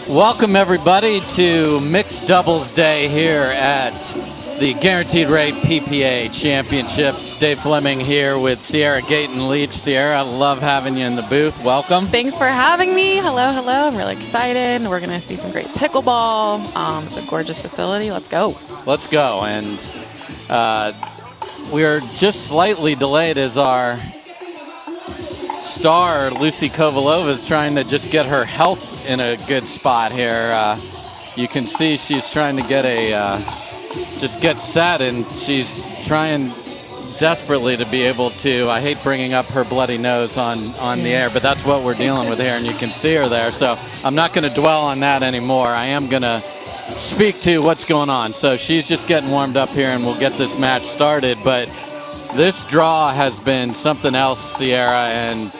Welcome everybody to Mixed Doubles Day here at the Guaranteed Rate PPA Championships. Dave Fleming here with Sierra Gayton-Leach. Sierra, love having you in the booth. Welcome. Thanks for having me. Hello, hello. I'm really excited. We're going to see some great pickleball. It's a gorgeous facility. Let's go. Let's go. And we are just slightly delayed as our star, Lucy Kovalova, is trying to just get her health in a good spot here. You can see she's trying to get just get set, and she's trying desperately to be able to, I hate bringing up her bloody nose on the air, but that's what we're dealing with here, and you can see her there. So I'm not going to dwell on that anymore. I am going to speak to what's going on. So she's just getting warmed up here, and we'll get this match started. But this draw has been something else, Sierra, and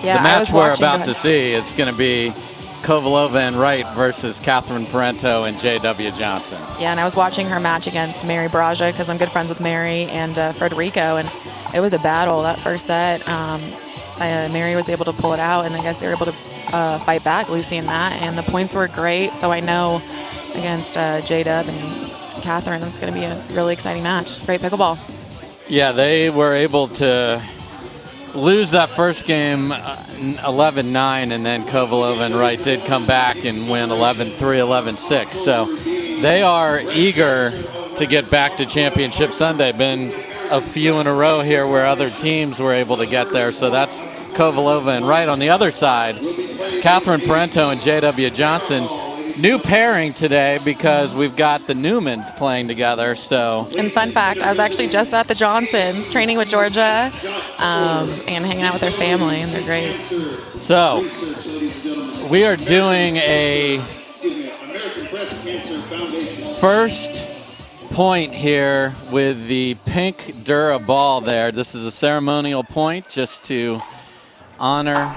the match we're about to see is going to be Kovalova and Wright versus Catherine Parenteau and J.W. Johnson. Yeah, and I was watching her match against Mary Braja because I'm good friends with Mary and Federico, and it was a battle that first set. Mary was able to pull it out, and I guess they were able to fight back, Lucy and Matt, and the points were great. So I know against J.W. and Catherine, it's going to be a really exciting match. Great pickleball. Yeah, they were able to lose that first game 11-9, and then Kovalova and Wright did come back and win 11-3, 11-6. So they are eager to get back to Championship Sunday. Been a few in a row here where other teams were able to get there. So that's Kovalova and Wright. On the other side, Catherine Parenteau and J.W. Johnson. New pairing today because we've got the Newmans playing together. So, and fun fact, I was actually just at the Johnsons training with Georgia and hanging out with their family, and they're great. So we are doing a first point here with the pink Dura ball there. This is a ceremonial point just to honor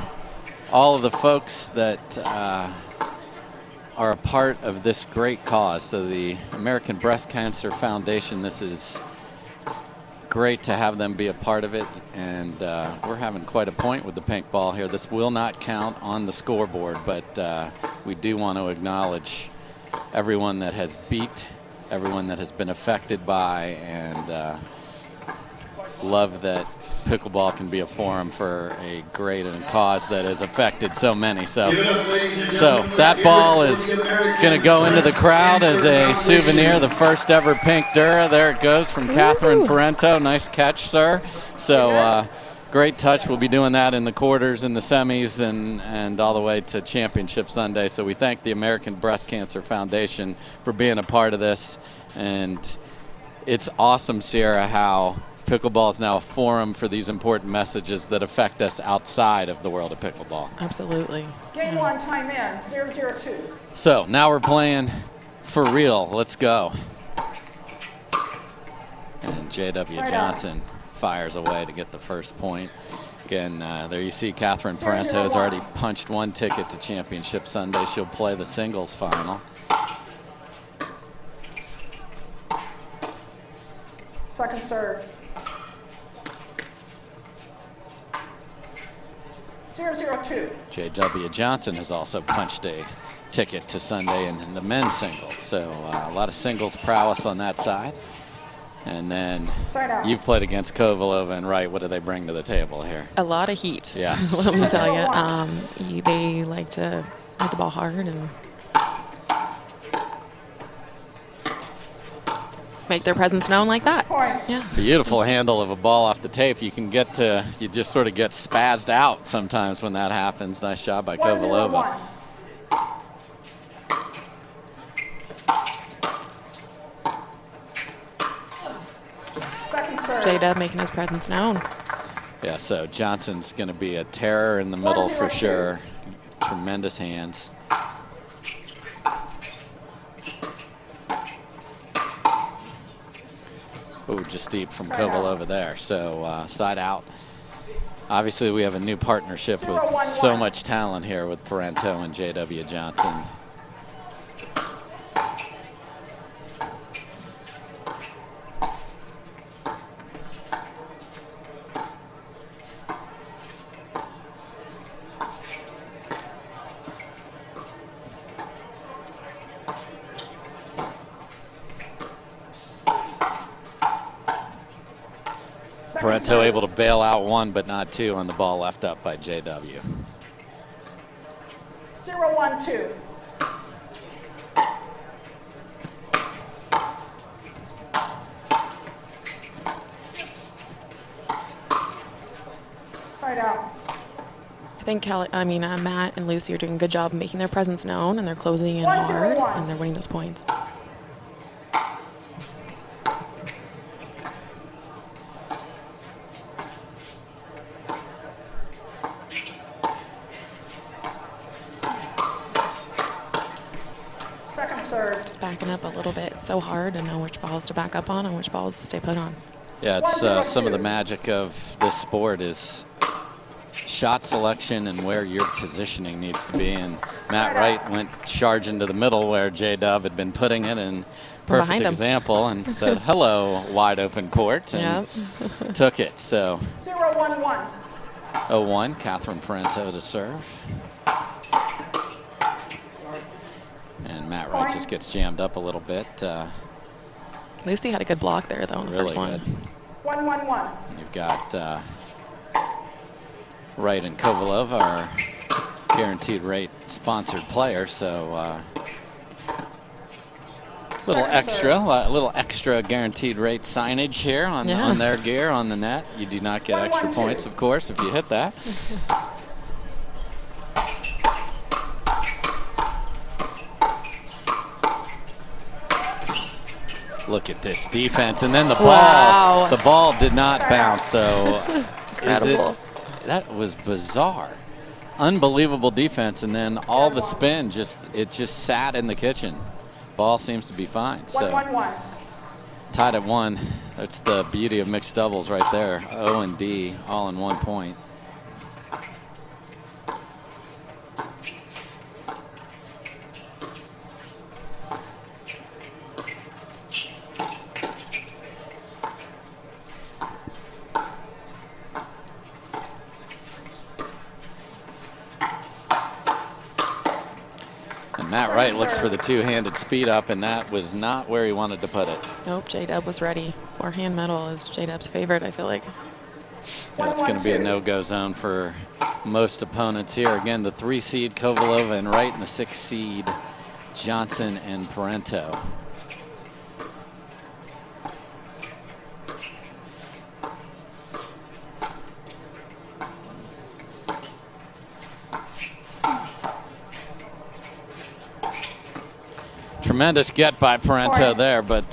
all of the folks that are a part of this great cause. So the American Breast Cancer Foundation, this is great to have them be a part of it, and we're having quite a point with the pink ball here. This will not count on the scoreboard, but we do want to acknowledge everyone that has beat, everyone that has been affected by, and love that pickleball can be a forum for a great and cause that has affected so many. So that ball is going to go into the crowd as a souvenir, the first ever pink Dura. There it goes from Catherine Parenteau. Nice catch, sir. So great touch. We'll be doing that in the quarters and the semis and all the way to Championship Sunday. So we thank the American Breast Cancer Foundation for being a part of this. And it's awesome, Sierra, how pickleball is now a forum for these important messages that affect us outside of the world of pickleball. Absolutely. Game one, time in, 0-0-2. So now we're playing for real. Let's go. And J.W. Johnson fires away to get the first point. Again, there you see Catherine Parenteau has already punched one ticket to Championship Sunday. She'll play the singles final. Second serve. 0-0-2. J.W. Johnson has also punched a ticket to Sunday in the men's singles. So a lot of singles prowess on that side. And then you've played against Kovalova and Wright. What do they bring to the table here? A lot of heat. Yes. Let me tell you. They like to hit the ball hard and make their presence known like that. Yeah. Beautiful handle of a ball off the tape. You can get to, you just sort of get spazzed out sometimes when that happens. Nice job by Kovalova. J-Dub making his presence known. Yeah, so Johnson's going to be a terror in the middle for sure. Tremendous hands. Oh, just deep from Kovalova there. So side out. Obviously, we have a new partnership with so much talent here with Parenteau and J.W. Johnson. Parenteau serve. able to bail out one, but not two on the ball left up by JW. 0-1-2. Side out. I think Matt and Lucy are doing a good job of making their presence known, and they're closing in 1-0-1. hard, and they're winning those points. Second serve. Just backing up a little bit. It's so hard to know which balls to back up on and which balls to stay put on. Yeah, it's 1-0-2. some of the magic of this sport is shot selection and where your positioning needs to be. And Matt Wright went charging to the middle where J-Dub had been putting it, and perfect behind him. example, and said, hello, wide open court, and took it. So 0-1-1. 0-1, Catherine Parenteau to serve. And Matt Wright just gets jammed up a little bit. Lucy had a good block there, though, on the Really first one. good. 1-1-1. You've got Wright and Kovalova, our guaranteed rate sponsored player, so a little extra guaranteed rate signage here on their gear on the net. You do not get extra 1-1-2. points, of course, if you hit that. Look at this defense, and then the ball. Wow. The ball did not bounce, so Incredible. that was bizarre. Unbelievable defense, and then all the spin just sat in the kitchen. Ball seems to be fine. So 1-1-1. tied at 1. That's the beauty of mixed doubles right there. O and D all in 1 point. Matt Wright looks for the two-handed speed up, and that was not where he wanted to put it. Nope, J-Dub was ready. Forehand middle is J-Dub's favorite, I feel like. Yeah, it's going to be a no-go zone for most opponents here. Again, the 3 seed Kovalova and Wright, and the 6 seed Johnson and Parenteau. Tremendous get by Parenteau there, but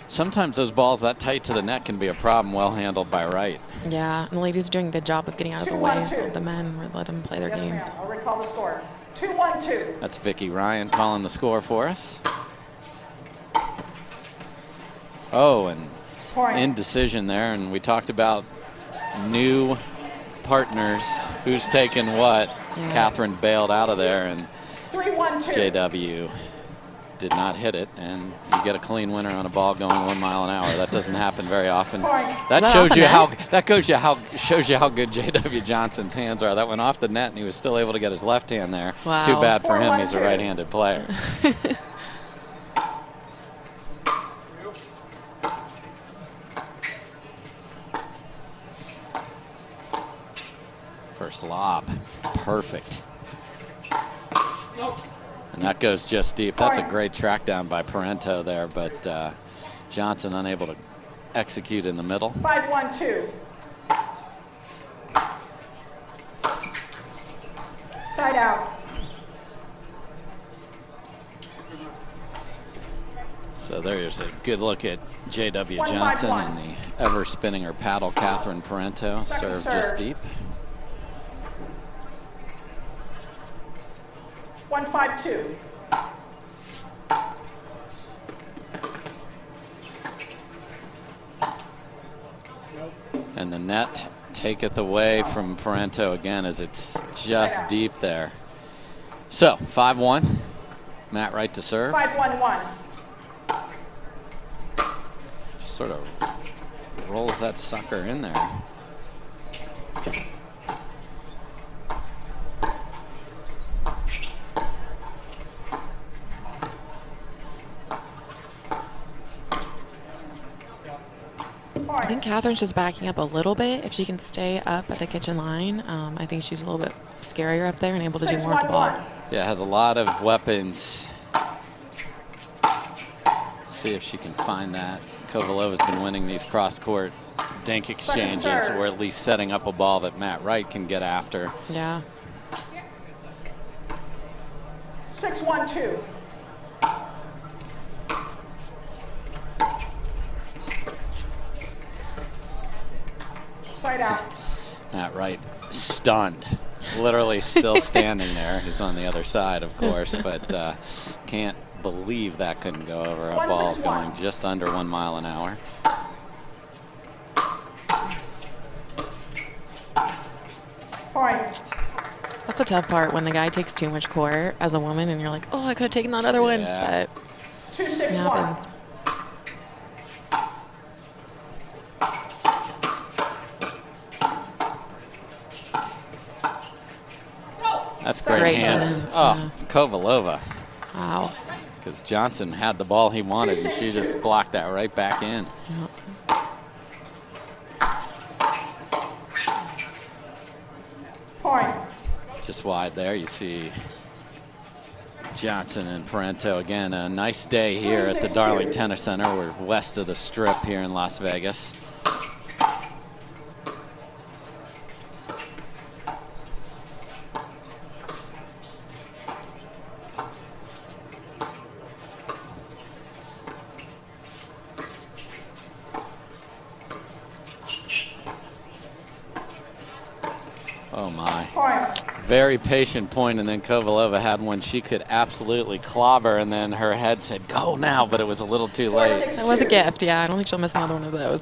sometimes those balls that tight to the net can be a problem. Well handled by Wright. Yeah, and the ladies are doing a good job of getting out of the way of the men. Let them play their Yes, games. ma'am. I'll recall the score. 2-1-2. That's Vicky Ryan calling the score for us. Oh, and Point. indecision there, and we talked about new partners, who's taken what. Yeah. Catherine bailed out of there, and 3-1-2. JW did not hit it, and you get a clean winner on a ball going 1 mile an hour. That doesn't happen very often. That off shows the you net? shows you how good JW Johnson's hands are. That went off the net, and he was still able to get his left hand there. Wow. Too bad for him. 4-1-2. He's a right-handed player. First lob, perfect. And that goes just deep. That's a great track down by Parenteau there, but Johnson unable to execute in the middle. 5-1-2. Side out. So there's a good look at J.W. 1-5-1. Johnson and the ever-spinning her paddle, Catherine Parenteau. Second Serve just serve. deep. 1-5-2. And the net taketh away from Parenteau again as it's just deep there. So 5-1. Matt Wright to serve. 5-1-1. Just sort of rolls that sucker in there. I think Catherine's just backing up a little bit. If she can stay up at the kitchen line, I think she's a little bit scarier up there and able to do more with the ball. Yeah, has a lot of weapons. See if she can find that. Kovalova's been winning these cross-court dink exchanges, or at least setting up a ball that Matt Wright can get after. Yeah. 6-1-2. Side out. Matt Wright stunned, literally still standing there. He's on the other side, of course, but can't believe that couldn't go over. A ball going just under 1 mile an hour. Point. That's a tough part when the guy takes too much court as a woman and you're like, oh, I could have taken that other one. Yeah. But 2-6-1. it happens. That's great, Great hands. hands, Oh, Kovalova. Wow. Because Johnson had the ball he wanted, and she just blocked that right back in. Yep. Point. Just wide there, you see Johnson and Parenteau again. A nice day here at the Darling Tennis Center. We're west of the Strip here in Las Vegas. Oh my. Point. Very patient point, and then Kovalova had one she could absolutely clobber, and then her head said, go now, but it was a little too late. That was a gift, yeah. I don't think she'll miss another one of those.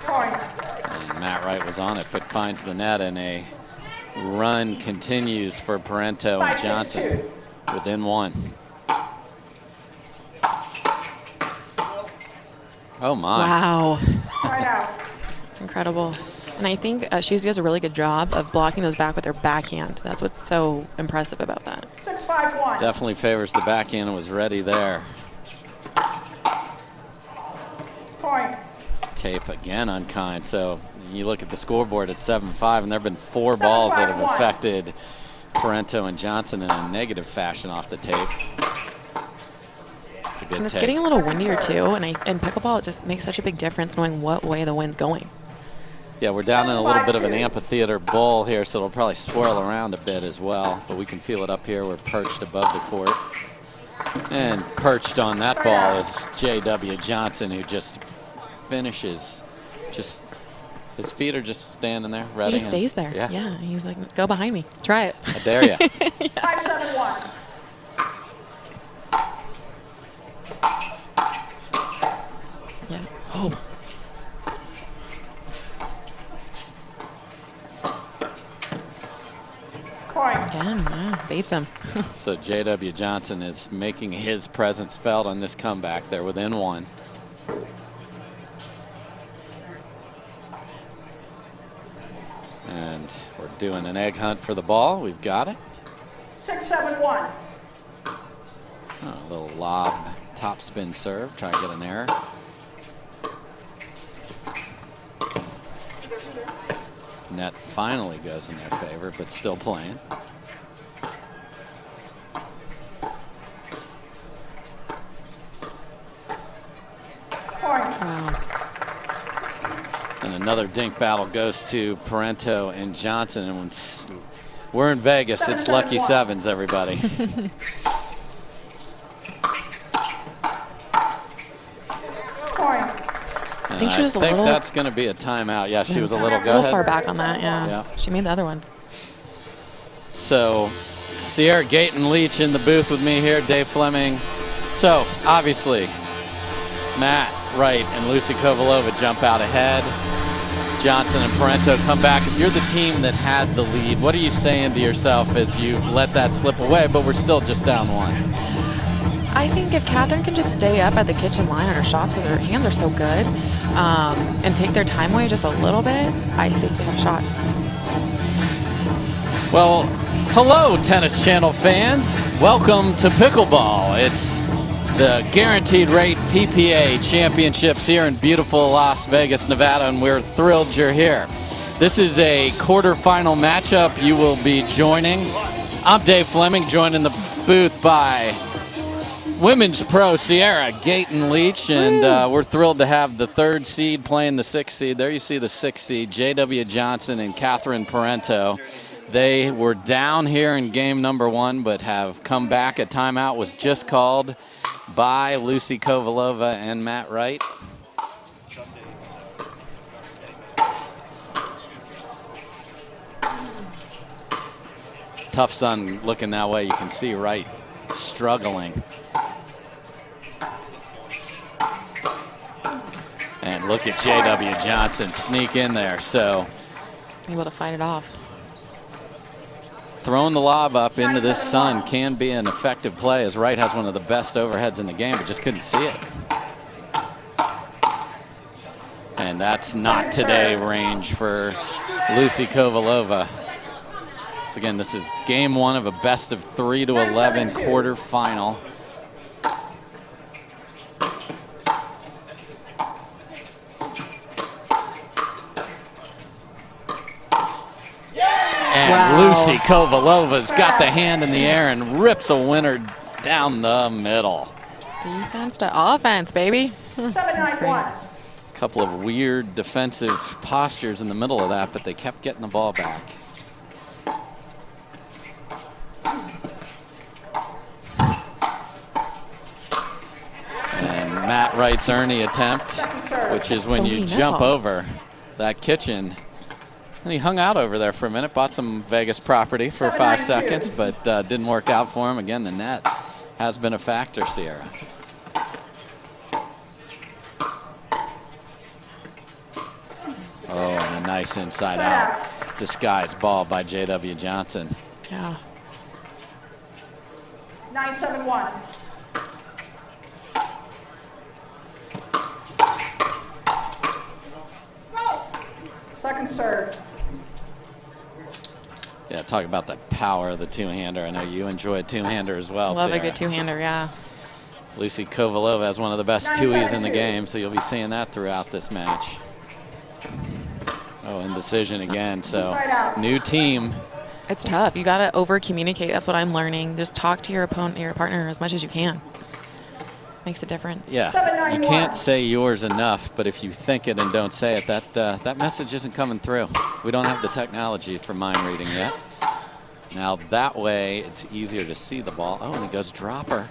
Point. And Matt Wright was on it, but finds the net, and a run continues for Parenteau and Johnson within 1. Oh my. Wow. Side out. It's incredible. And I think she does a really good job of blocking those back with her backhand. That's what's so impressive about that. 6-5-1. Definitely favors the backhand and was ready there. Point. Tape again unkind. So you look at the scoreboard at 7-5, and there have been 4 balls that have 7-5-1. affected Parenteau and Johnson in a negative fashion off the tape. It's a good And it's tape. getting a little windier too. And in pickleball, it just makes such a big difference knowing what way the wind's going. Yeah, we're down in a little bit of an amphitheater bowl here, so it'll probably swirl around a bit as well. But we can feel it up here. We're perched above the court. And perched on that ball is J.W. Johnson, who just finishes. Just his feet are just standing there, ready. He just stays there. Yeah. He's like, go behind me. Try it. I dare you. 5-7-1. Yeah. Oh. Point. Again, yeah. Beats him. So J.W. Johnson is making his presence felt on this comeback. They're within 1. And we're doing an egg hunt for the ball. We've got it. 6-7-1. Oh, a little lob, top spin serve. Try to get an error. Net finally goes in their favor, but still playing. Point. Wow. And another dink battle goes to Parenteau and Johnson. And we're in Vegas. It's lucky 7s, everybody. Point. I think she was a think little- that's going to be a timeout. Yeah, she was a little. A Go little ahead. far back on that, yeah. Yeah. She made the other ones. So, Sierra Gayton Leach in the booth with me here, Dave Fleming. So, obviously, Matt Wright and Lucy Kovalova jump out ahead. Johnson and Parenteau come back. If you're the team that had the lead, what are you saying to yourself as you've let that slip away, but we're still just down 1? I think if Catherine can just stay up at the kitchen line on her shots because her hands are so good and take their time away just a little bit, I think they have a shot. Well, Hello, Tennis Channel fans. Welcome to Pickleball. It's the Guaranteed Rate PPA Championships here in beautiful Las Vegas, Nevada, and we're thrilled you're here. This is a quarterfinal matchup you will be joining. I'm Dave Fleming, joined in the booth by Women's Pro Sierra Gayton Leach, and we're thrilled to have the 3rd seed playing the 6th seed. There you see the 6th seed, J.W. Johnson and Catherine Parenteau. They were down here in game number 1, but have come back. A timeout was just called by Lucy Kovalova and Matt Wright. Tough sun looking that way. You can see Wright struggling. And look at J.W. Johnson sneak in there. So Able to fight it off. Throwing the lob up into this sun can be an effective play, as Wright has one of the best overheads in the game, but just couldn't see it. And that's not today range for Lucy Kovalova. So again, this is game 1 of a best of 3 to 11 quarterfinal. And wow. Lucy Kovalova's got the hand in the air and rips a winner down the middle. Defense to offense, baby. That's great. 7-9-1. Couple of weird defensive postures in the middle of that, but they kept getting the ball back. And Matt Wright's Ernie attempt, which is when you jump over that kitchen. And he hung out over there for a minute, bought some Vegas property for 5 seconds, but didn't work out for him. Again, the net has been a factor, Sierra. Oh, and a nice inside out disguised ball by J.W. Johnson. Yeah. 9-7-1. Second serve. Yeah, talk about the power of the two-hander. I know you enjoy a two-hander as well, Love Sierra. a good two-hander, yeah. Lucy Kovalova has one of the best two-ees in the game, so you'll be seeing that throughout this match. Oh, indecision again, so new team. It's tough. You got to over-communicate. That's what I'm learning. Just talk to your opponent, your partner, as much as you can. Makes a difference. Yeah, you can't say yours enough, but if you think it and don't say it, that message isn't coming through. We don't have the technology for mind reading yet. Now that way, it's easier to see the ball. Oh, and it goes dropper.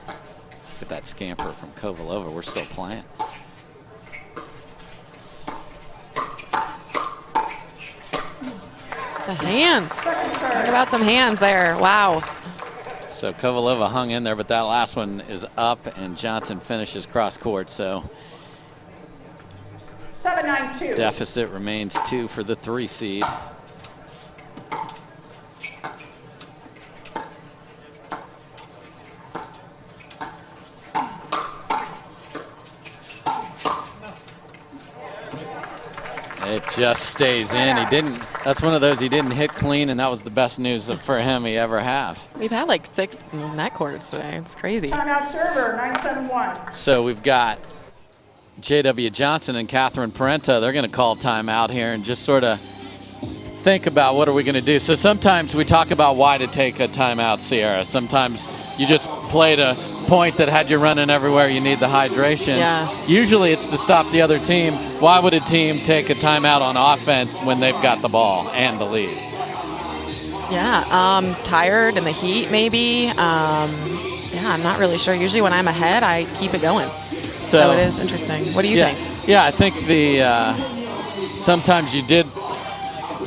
Look at that scamper from Kovalova. We're still playing. The hands. Talk about some hands there. Wow. So Kovalova hung in there, but that last one is up, and Johnson finishes cross court. So 7-9-2. deficit remains 2 for the 3 seed. It just stays in. He didn't. That's one of those he didn't hit clean, and that was the best news for him he ever have. We've had like 6 net cords today. It's crazy. Timeout server, 9-7-1. So we've got J.W. Johnson and Catherine Parenteau. They're going to call timeout here and just sort of think about what are we going to do. So sometimes we talk about why to take a timeout, Sierra. Sometimes you just played a point that had you running everywhere. You need the hydration. Yeah. Usually it's to stop the other team. Why would a team take a timeout on offense when they've got the ball and the lead? Yeah, tired in the heat maybe. Yeah, I'm not really sure. Usually when I'm ahead, I keep it going. So it is interesting. What do you think? Yeah, I think sometimes you did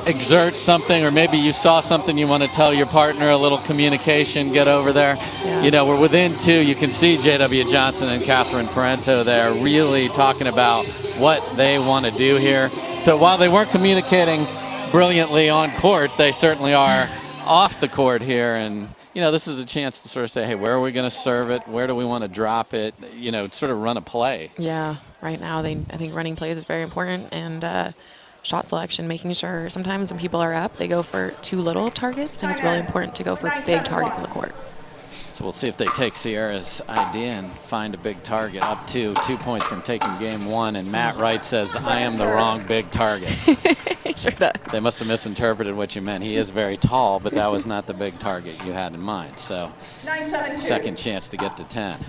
exert something, or maybe you saw something you want to tell your partner, a little communication, get over there. Yeah. You know, we're within 2. You can see J.W. Johnson and Catherine Parenteau there really talking about what they want to do here. So while they weren't communicating brilliantly on court, they certainly are off the court here. And, you know, this is a chance to sort of say, hey, where are we going to serve it? Where do we want to drop it? You know, sort of run a play. Yeah, right now I think running plays is very important, and shot selection, making sure sometimes when people are up, they go for too little targets. I think it's really important to go for big targets in the court. So we'll see if they take Sierra's idea and find a big target. Up 2 points from taking game 1. And Matt Wright says, I am the wrong big target. He sure does. They must have misinterpreted what you meant. He is very tall, but that was not the big target you had in mind. So second chance to get to 10.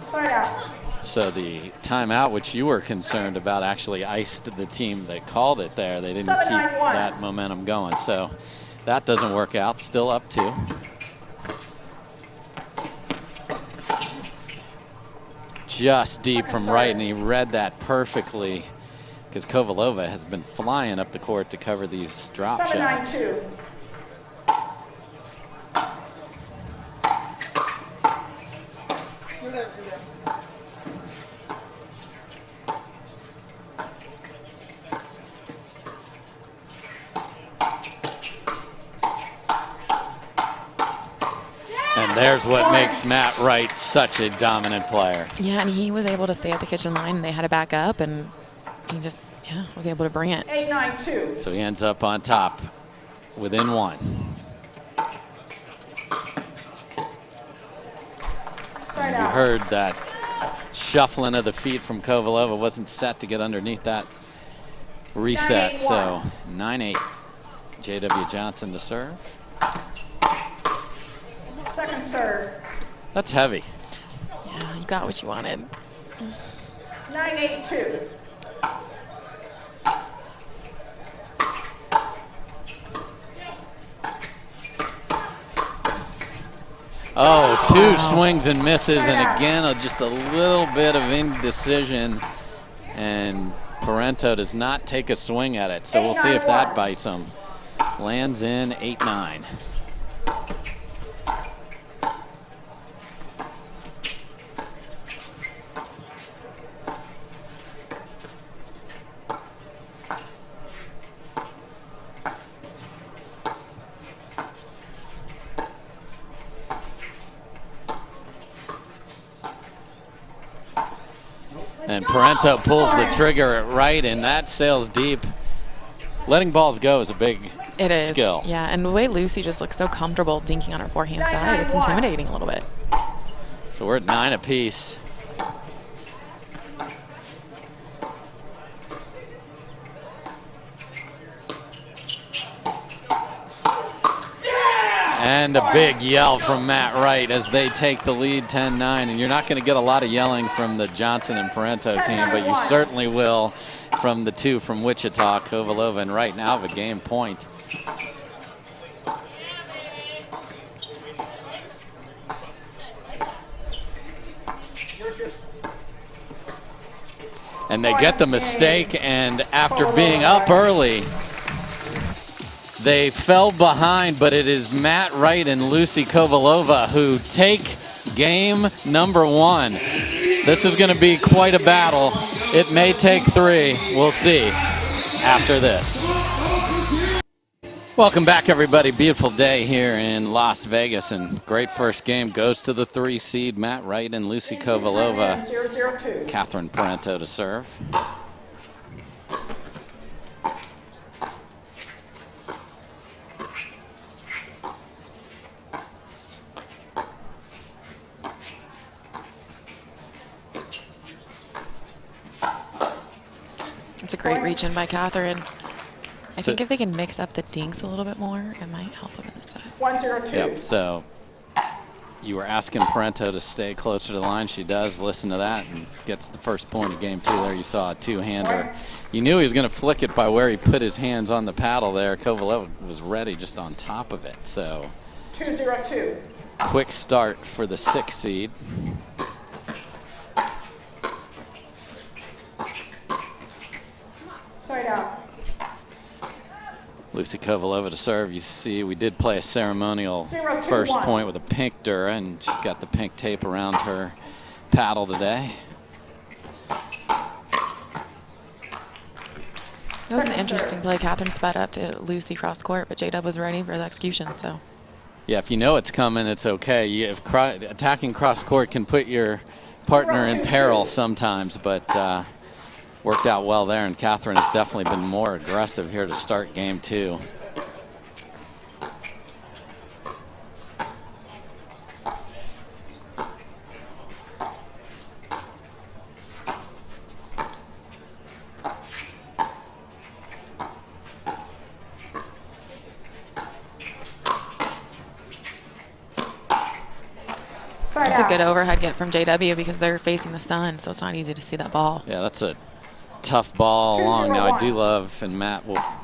Side out. So the timeout, which you were concerned about, actually iced the team that called it there. They didn't keep that momentum going. So that doesn't work out. Still up 2. Just deep from Wright, and he read that perfectly because Kovalova has been flying up the court to cover these drop shots. 7-9-2. And there's what makes Matt Wright such a dominant player. Yeah, and he was able to stay at the kitchen line, and they had to back up, and he just, was able to bring it. 8-9-2. So he ends up on top within 1. Side You out. heard that shuffling of the feet from Kovalova. Wasn't set to get underneath that reset. 9-8-1. So 9-8. J.W. Johnson to serve. Second serve. That's heavy. Yeah, you got what you wanted. 9-8-2. Oh, 2 swings and misses, and again, just a little bit of indecision. And Parenteau does not take a swing at it, so we'll see if that bites him. Lands in 8-9. And Parenteau pulls the trigger at Wright, and that sails deep. Letting balls go is a big skill. Yeah, and the way Lucy just looks so comfortable dinking on her forehand side, it's intimidating a little bit. So we're at 9 apiece. And a big yell from Matt Wright as they take the lead 10-9. And you're not going to get a lot of yelling from the Johnson and Parenteau team, but you certainly will from the 2 from Wichita, Kovalova and Wright. Now have a game point. And they get the mistake, and after being up early, they fell behind, but it is Matt Wright and Lucy Kovalova who take game number 1. This is going to be quite a battle. It may take 3. We'll see after this. Welcome back, everybody. Beautiful day here in Las Vegas, and great first game goes to the 3 seed, Matt Wright and Lucy Kovalova. 0-0-2. Catherine Parenteau to serve. It's a great reach in by Catherine. I think if they can mix up the dinks a little bit more, it might help them in this side. 1-0-2. Yep, so you were asking Parenteau to stay closer to the line. She does. Listen to that and gets the first point of game 2 there. You saw a 2-hander. You knew he was going to flick it by where he put his hands on the paddle there. Kovalova was ready just on top of it. So 2-0-2. quick start for the 6 seed. Side out. Lucy Kovalova to serve. You see, we did play a ceremonial 0-2-1. first point with a pink Dura, and she's got the pink tape around her paddle today. That was an interesting play. Catherine sped up to Lucy cross court, but J-Dub was ready for the execution. So, yeah, if you know it's coming, it's okay. If attacking cross court can put your partner in peril sometimes, but worked out well there, and Catherine has definitely been more aggressive here to start game 2. That's a good overhead get from JW because they're facing the sun, so it's not easy to see that ball. Yeah, that's a tough ball along. Now, I do 2-0-1. love, and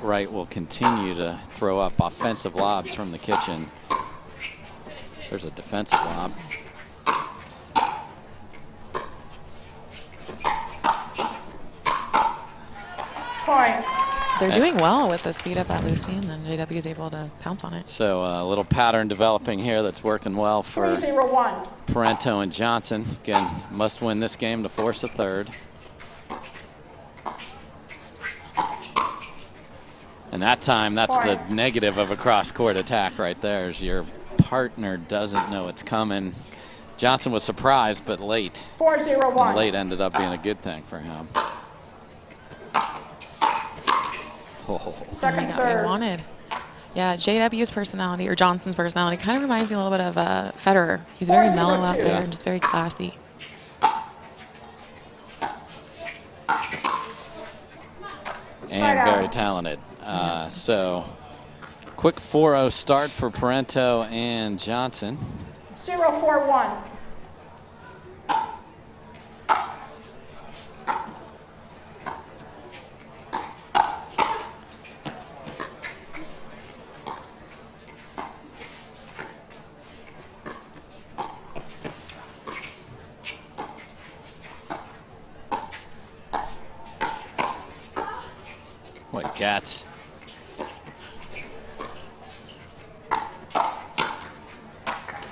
Wright will continue to throw up offensive lobs from the kitchen. There's a defensive lob. Point. They're doing well with the speed up at Lucy, and then JW is able to pounce on it. So a little pattern developing here that's working well for 3-0-1. Parenteau and Johnson. Again, must win this game to force a third. And that time, that's the negative of a cross-court attack right there, is your partner doesn't know it's coming. Johnson was surprised, but late. 4-0-1. And late ended up being a good thing for him. Oh. Second He got what he serve. wanted. Yeah, JW's personality, or Johnson's personality, kind of reminds me a little bit of Federer. He's very 4-0-2. mellow out there Yeah. and just very classy. And out. very talented. So, quick 4-0 start for Parenteau and Johnson. 0-4-1. What gats?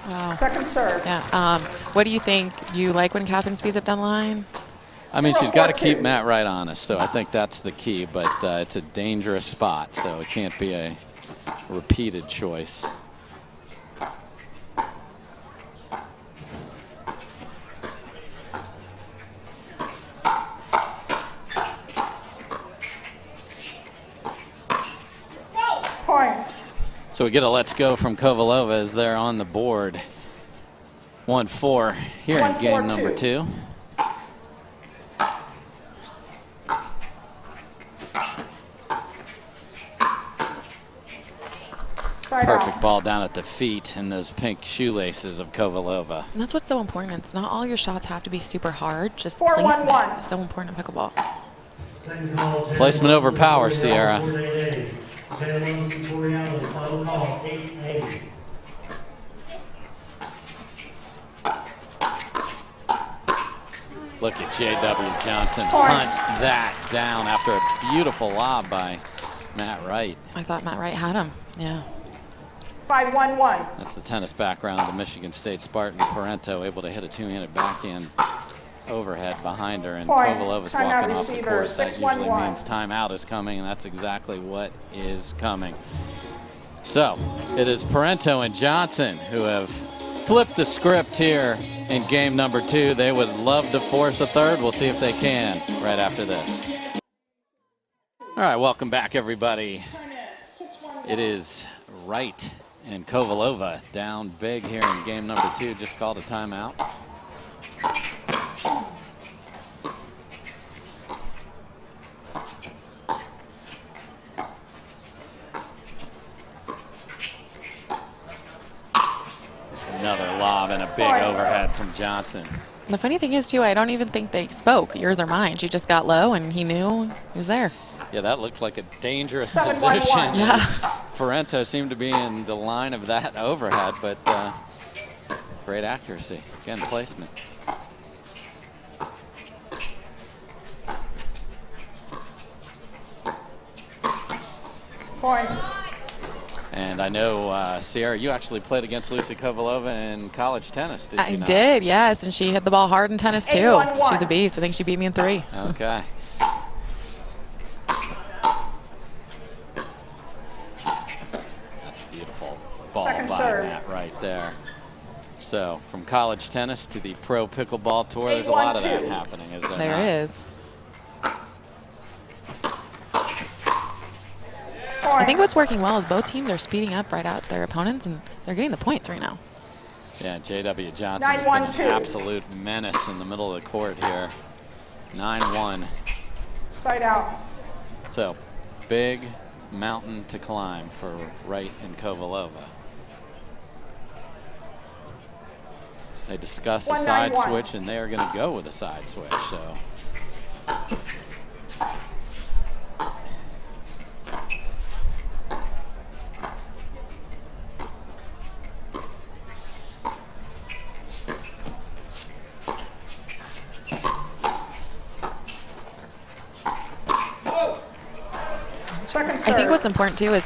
Wow. Second serve. Yeah. What do you think? You like when Catherine speeds up down the line? I mean, she's got to 0-4-2. keep Matt Wright honest, so I think that's the key, but it's a dangerous spot, so it can't be a repeated choice. Point. So we get a let's go from Kovalova as they're on the board. 1-4 here in game 1-4-2. number 2. Side Perfect out. ball down at the feet and those pink shoelaces of Kovalova. And that's what's so important. It's not all your shots have to be super hard. Just 4-1-1. placement is so important in pickleball. Placement over power, Sierra. Look at J.W. Johnson hunt that down after a beautiful lob by Matt Wright. I thought Matt Wright had him. Yeah. 5-1-1. That's the tennis background of the Michigan State Spartan. Parenteau able to hit a two-handed backhand overhead behind her, and Point. Kovalova's Timeout walking off the receiver, court. That usually 6-1-1. means timeout is coming, and that's exactly what is coming. So it is Parenteau and Johnson who have flipped the script here in game number 2. They would love to force a third. We'll see if they can right after this. All right, welcome back, everybody. It is Wright and Kovalova down big here in game number 2. Just called a timeout. Another lob and a big overhead from Johnson. The funny thing is, too, I don't even think they spoke, yours or mine. She just got low, and he knew he was there. Yeah, that looked like a dangerous 7-1-1. position. Yeah. Parenteau seemed to be in the line of that overhead, but great accuracy. Again, placement. Point. And I know, Sierra, you actually played against Lucy Kovalova in college tennis, did you I not? did, yes, and she hit the ball hard in tennis, too. 8-1-1. She's a beast. I think she beat me in 3. Okay. That's a beautiful ball Second by serve. Matt right there. So from college tennis to the pro pickleball tour, there's a lot of that 8-1-2. happening, is there not? There is. I think what's working well is both teams are speeding up right at their opponents, and they're getting the points right now. Yeah, J.W. Johnson has been an absolute menace in the middle of the court here. 9-1. Side out. So, big mountain to climb for Wright and Kovalova. They discuss a side switch, and they are going to go with a side switch. So. I think what's important too is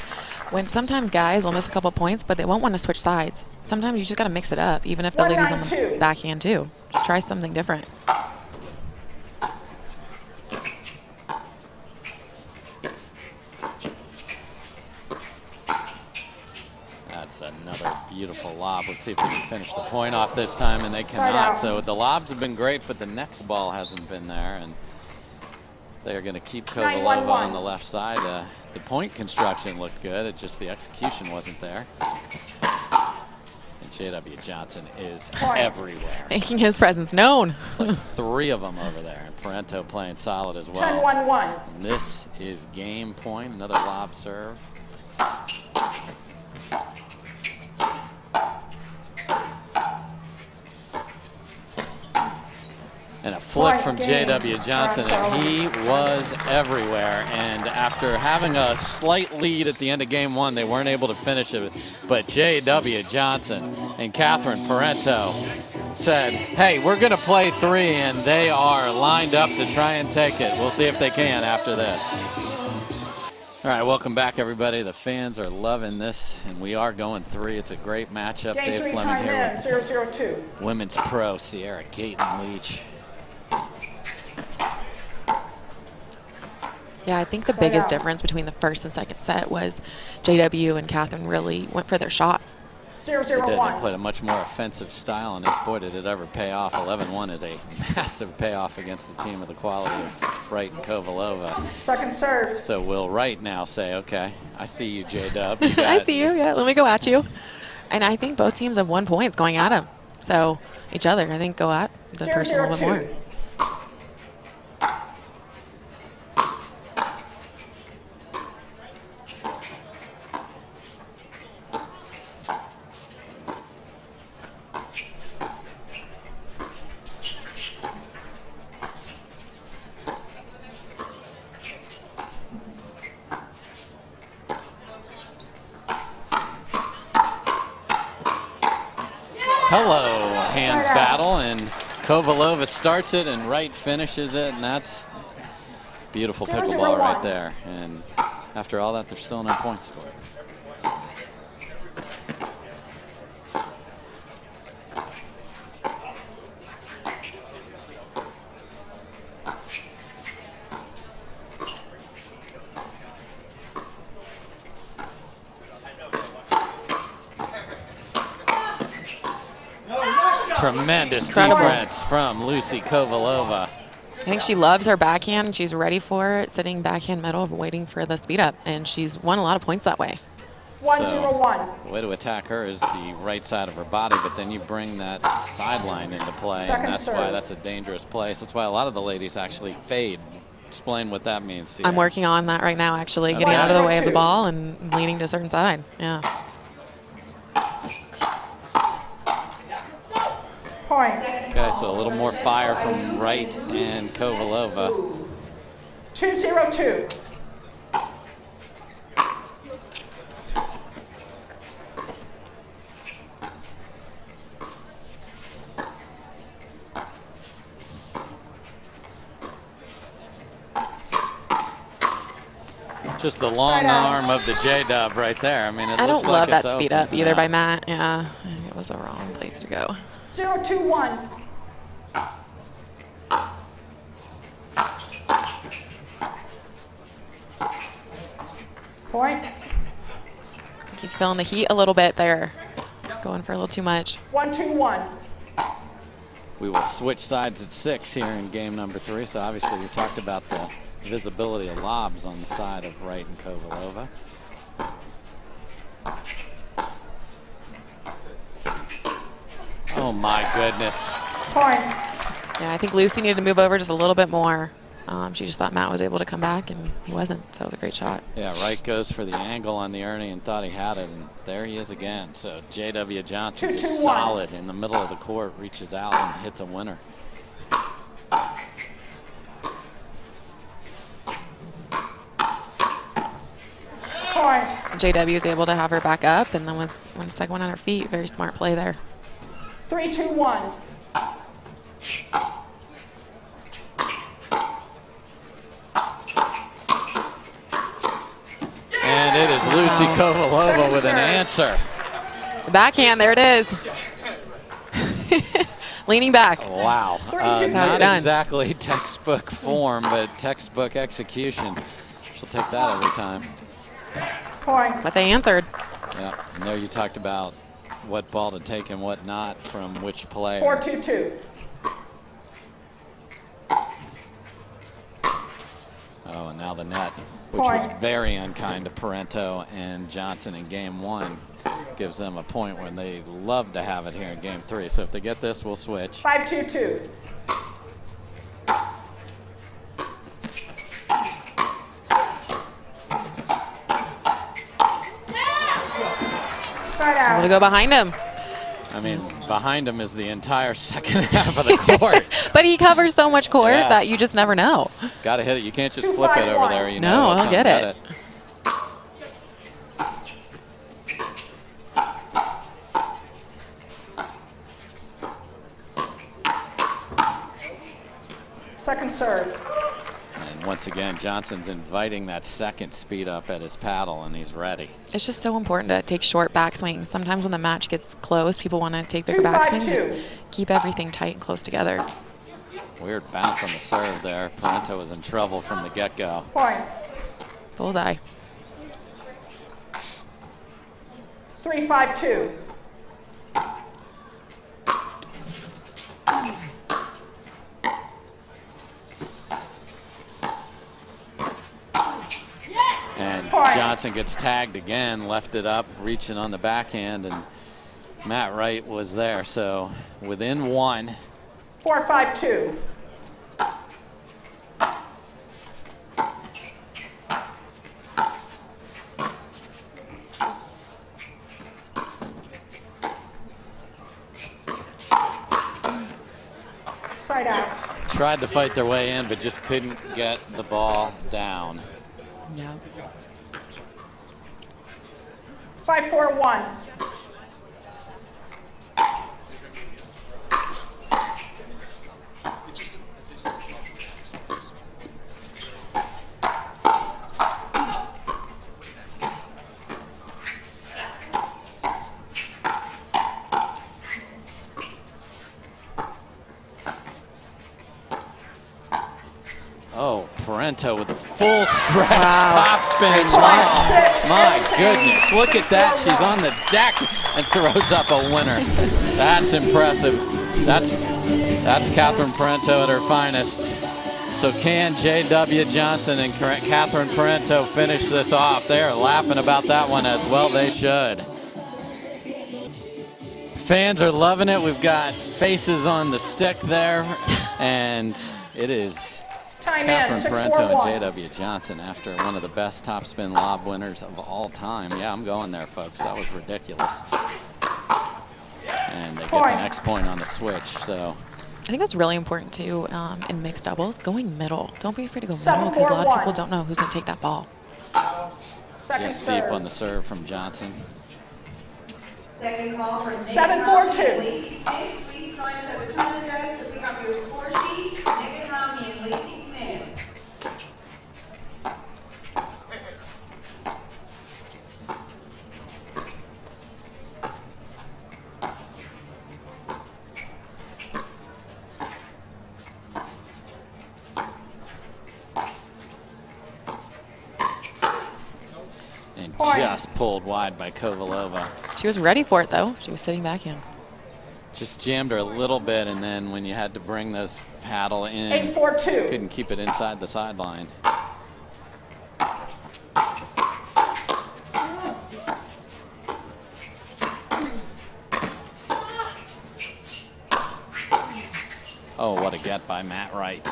when sometimes guys will miss a couple points, but they won't want to switch sides. Sometimes you just got to mix it up, even if the ladies on the backhand too. Just try something different. That's another beautiful lob. Let's see if they can finish the point off this time, and they cannot. So the lobs have been great, but the next ball hasn't been there, and they are going to keep Kovalova on the left side. The point construction looked good. It just the execution wasn't there. And J.W. Johnson is everywhere. Making his presence known. It's like 3 of them over there. And Parenteau playing solid as well. 10-1-1. And this is game point. Another lob serve. And a flick from J.W. Johnson, and he was everywhere. And after having a slight lead at the end of game 1, they weren't able to finish it. But J.W. Johnson and Catherine Parenteau said, hey, we're going to play 3, and they are lined up to try and take it. We'll see if they can after this. All right, welcome back, everybody. The fans are loving this, and we are going 3. It's a great matchup. Game Dave Fleming here with 0-0-2. women's pro Sierra Gaten-Leach. Yeah, I think the biggest difference between the first and second set was JW and Catherine really went for their shots. 0-0-1. They played a much more offensive style, and boy, did it ever pay off. 11-1 is a massive payoff against the team of the quality of Wright and Kovalova. Second serve. So will Wright now say, okay, I see you, J-Dub. I see you, yeah, let me go at you. And I think both teams have 1 points going at them. So each other, I think, go at the person a little bit more. Hello, hands battle, and Kovalova starts it, and Wright finishes it, and that's beautiful pickleball right there. And after all that, there's still no points scored. Tremendous defense from Lucy Kovalova. I think she loves her backhand. She's ready for it, sitting backhand middle, waiting for the speed up, and she's won a lot of points that way. 1-0-1. The way to attack her is the right side of her body, but then you bring that sideline into play, and that's why that's a dangerous place. That's why a lot of the ladies actually fade. Explain what that means, Sierra. I'm working on that right now, actually, getting out of the way of the ball and leaning to a certain side. Yeah. Point. Okay, so a little more fire from Wright and Kovalova. 2-0-2. Just the long arm of the J-Dub right there. I mean, I don't love that speed up either by Matt. Yeah, it was a wrong place to go. 0-2-1. Point. He's feeling the heat a little bit there. Going for a little too much. 1-2-1. We will switch sides at 6 here in game number 3. So obviously we talked about the visibility of lobs on the side of Wright and Kovalova. Oh my goodness. Point. Yeah, I think Lucy needed to move over just a little bit more. She just thought Matt was able to come back, and he wasn't, so it was a great shot. Yeah, Wright goes for the angle on the Ernie and thought he had it, and there he is again. So J.W. Johnson just 2-2-1. solid in the middle of the court, reaches out and hits a winner. Point. JW was able to have her back up, and then went second one on her feet. Very smart play there. 3-2-1. And it is Lucy Kovalova with an answer. The backhand, there it is. Leaning back. Wow. That's how it's Not done. exactly textbook form, but textbook execution. She'll take that every time. Point. But they answered. Yeah, and there you talked about what ball to take and what not from which player. 4-2-2. Oh, and now the net, which was Point. very unkind to Parenteau and Johnson in game one, gives them a point when they love to have it here in game three. So if they get this, we'll switch. 5-2-2. Side Able to out. go behind him. I mean, behind him is the entire second half of the court. But he covers so much court Yes. that you just never know. Got to hit it. You can't just flip it over there. You No, know, I'll come get it. Second serve. And once again, Johnson's inviting that second speed up at his paddle, and he's ready. It's just so important to take short backswings. Sometimes when the match gets close, people want to take bigger 2-5-2. backswings. Just keep everything tight and close together. Weird bounce on the serve there. Parenteau was in trouble from the get-go. Point. Bullseye. 3-5-2. And Point. Johnson gets tagged again, left it up, reaching on the backhand, and Matt Wright was there. So within one. 4-5-2. Side out. Tried to fight their way in, but just couldn't get the ball down. Yeah. 5-4-1. Oh, Parenteau with a full stretch Wow. top spin. My goodness, look at that. She's on the deck and throws up a winner. That's impressive. That's Catherine Parenteau at her finest. So can J.W. Johnson and Catherine Parenteau finish this off? They are laughing about that one, as well they should. Fans are loving it. We've got faces on the stick there, and it is Time in. Catherine Parenteau and 6-4-1. J.W. Johnson after one of the best topspin lob winners of all time. Yeah, I'm going there, folks. That was ridiculous. And they get the Point. next point on the switch. So I think it's really important too in mixed doubles, going middle. Don't be afraid to go 7-4-1. middle because a lot of people don't know who's going to take that ball. Second just serve. deep on the serve from Johnson. Second call for Megan 7-4-2. Romney and Lacey Smith. Please join us at the tournament desk to pick up your score sheet. Megan Romney and Lacey Smith. And Point. just pulled wide by Kovalova. She was ready for it though. She was sitting backhand. Just jammed her a little bit, and then when you had to bring this paddle in, 8-4-2. couldn't keep it inside the sideline. Oh, what a get by Matt Wright.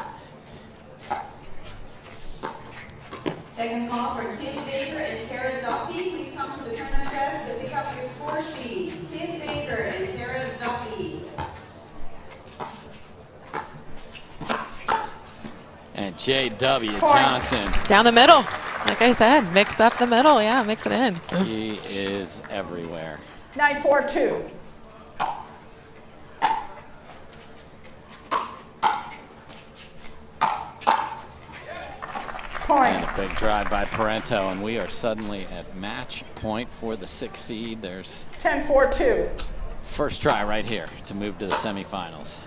Second call for Kim Baker and Kara Duffy. Please come to the tournament desk to pick up your score sheet. Kim Baker and Kara Duffy. And J.W. Johnson. Down the middle. Like I said, mix up the middle. Yeah, mix it in. He is everywhere. 9-4-2. Point. And a big drive by Parenteau, and we are suddenly at match point for the 6th seed. There's 10-4-2. first try right here to move to the semifinals.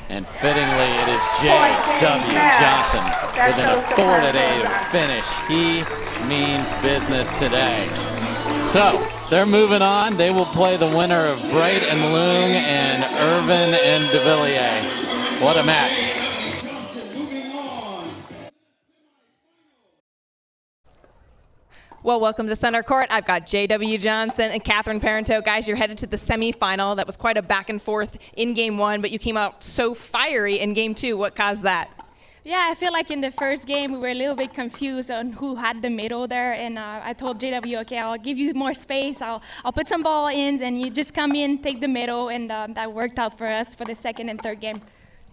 And fittingly, it is J.W. Johnson with an authoritative finish. He means business today. So they're moving on. They will play the winner of Bright and Loong and Irvin and DeVilliers. What a match. Well, welcome to center court. I've got J.W. Johnson and Catherine Parenteau. Guys, you're headed to the semifinal. That was quite a back and forth in game one, but you came out so fiery in game two. What caused that? Yeah, I feel like in the first game we were a little bit confused on who had the middle there, and I told JW, okay, I'll give you more space. I'll put some ball ins, and you just come in, take the middle, and that worked out for us for the second and third game.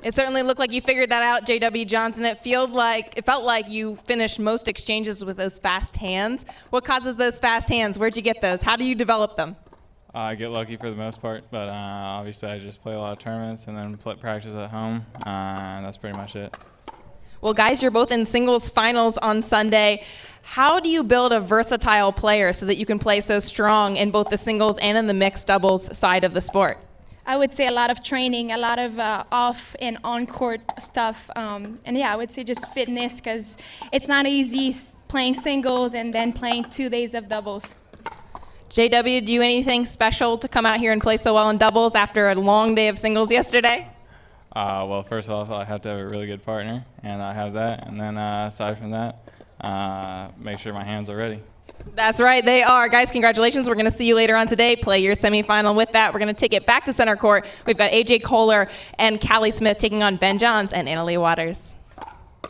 It certainly looked like you figured that out, J.W. Johnson. It felt like you finished most exchanges with those fast hands. What causes those fast hands? Where'd you get those? How do you develop them? I get lucky for the most part, but obviously I just play a lot of tournaments and then practice at home, and that's pretty much it. Well, guys, you're both in singles finals on Sunday. How do you build a versatile player so that you can play so strong in both the singles and in the mixed doubles side of the sport? I would say a lot of training, a lot of off and on-court stuff. And yeah, I would say just fitness, because it's not easy playing singles and then playing 2 days of doubles. JW, do you anything special to come out here and play so well in doubles after a long day of singles yesterday? Well, first off, I have to have a really good partner, and I have that. And then aside from that, make sure my hands are ready. That's right, they are. Guys, congratulations. We're going to see you later on today. Play your semifinal. With that, we're going to take it back to center court. We've got AJ Kohler and Callie Smith taking on Ben Johns and Annalie Waters.